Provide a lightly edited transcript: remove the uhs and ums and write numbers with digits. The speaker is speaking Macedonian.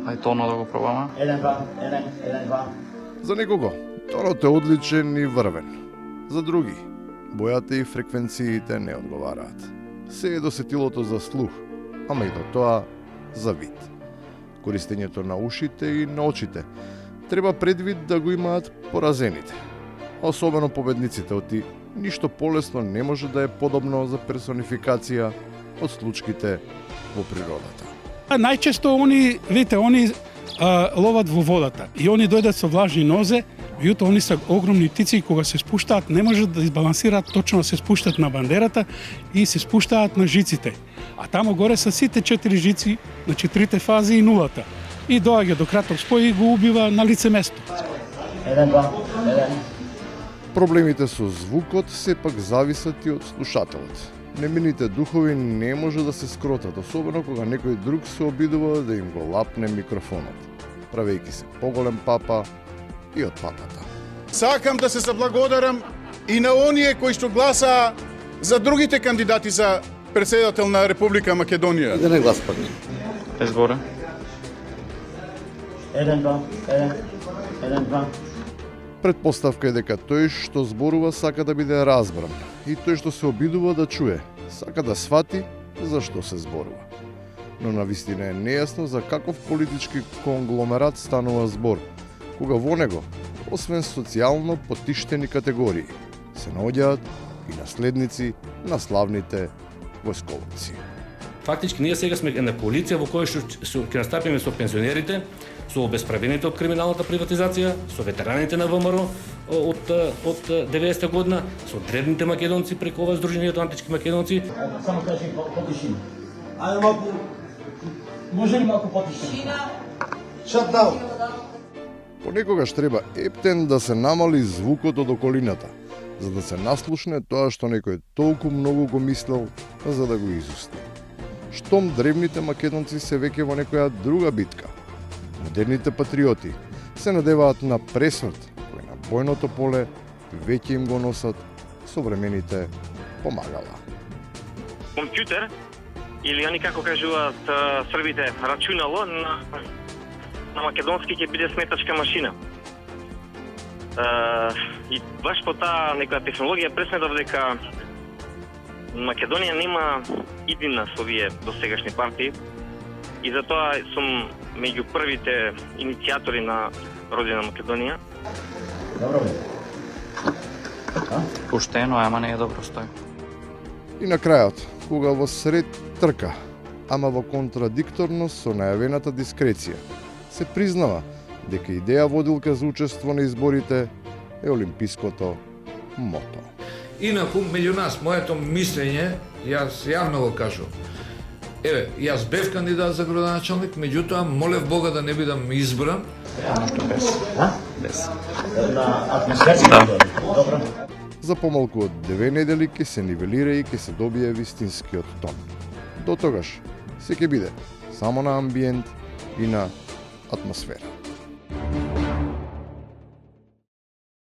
Ај тоно да го пробаме. 1-2. За некого тонот е одличен и врвен. За други, бојата и фреквенциите не одговараат. Се е досетилото за слух, ама и до тоа за вид. Користењето на ушите и на очите треба предвид да го имаат поразените. Особено победниците оти ништо полесно не може да е подобно за персонификација од случките во природата. Најчесто они ловат во водата и они дојдат со влажни нозе, меѓутоа они се огромни птици и кога се спуштаат не можат да избалансираат точно, се спуштат на бандерата и се спуштаат на жиците. А таму горе се сите 4 жици на 4 фази и нулата. И доаѓа до краток спој и го убива на лице место. 1-2. Проблемите со звукот сепак зависат и од слушателот. Немините духови не може да се скротат, особено кога некој друг се обидува да им го лапне микрофонот, правејќи се поголем папа и од папата. Сакам да се заблагодарам и на оние кои што гласаа за другите кандидати за председател на Република Македонија. Да не глас пак. Изборе. 1-2. Предпоставка е дека тој што зборува сака да биде разбран и тој што се обидува да чуе, сака да свати за што се зборува. Но навистина е нејасно за каков политички конгломерат станува збор, кога во него, освен социјално потиштени категории, се наоѓаат и наследници на славните војсковци. Фактички ние сега сме една коалиција во која што ќе настапиме со пензионерите, со обесправените од криминалната приватизација, со ветераните на ВМРО од 90-та година, со древните македонци преку ова Сдруженијето антички македонци. Само кажи потишина. Ајде малку. Може ли малку потишина? Shut down. Понекогаш треба ептен да се намали звукот од околината, за да се наслушне тоа што некој толку многу го мислел за да го изусти. Штом древните македонци се веќе во некоја друга битка, модерните патриоти се надеваат на пресмрт, кој на бојното поле веќе им го носат современите помагала. Компјутер, или они како кажуваат србите, рачунало на македонски ќе биде сметачка машина. И баш по таа некоја технологија пресметав дека Македонија нема иднина со овие досегашни партии и затоа сум меѓу првите иницијатори на Родина Македонија. Добро бе. Поштено, ама не е добро стој. И на крајот, кога во сред трка, ама во контрадикторност со најавената дискреција, се признава дека идеја водилка за учество на изборите е олимпиското мото. Инаку, меѓу нас, моето мислење, јас јавно го кажувам. Еве, јас бев кандидат за градоначалник, меѓутоа молев Бога да не бидам избран. Без. На атмосферска. Добро. За помалку од 2 недели ќе се нивелира и ќе се добие вистинскиот тон. До тогаш, се ќе биде само на амбиент и на атмосфера.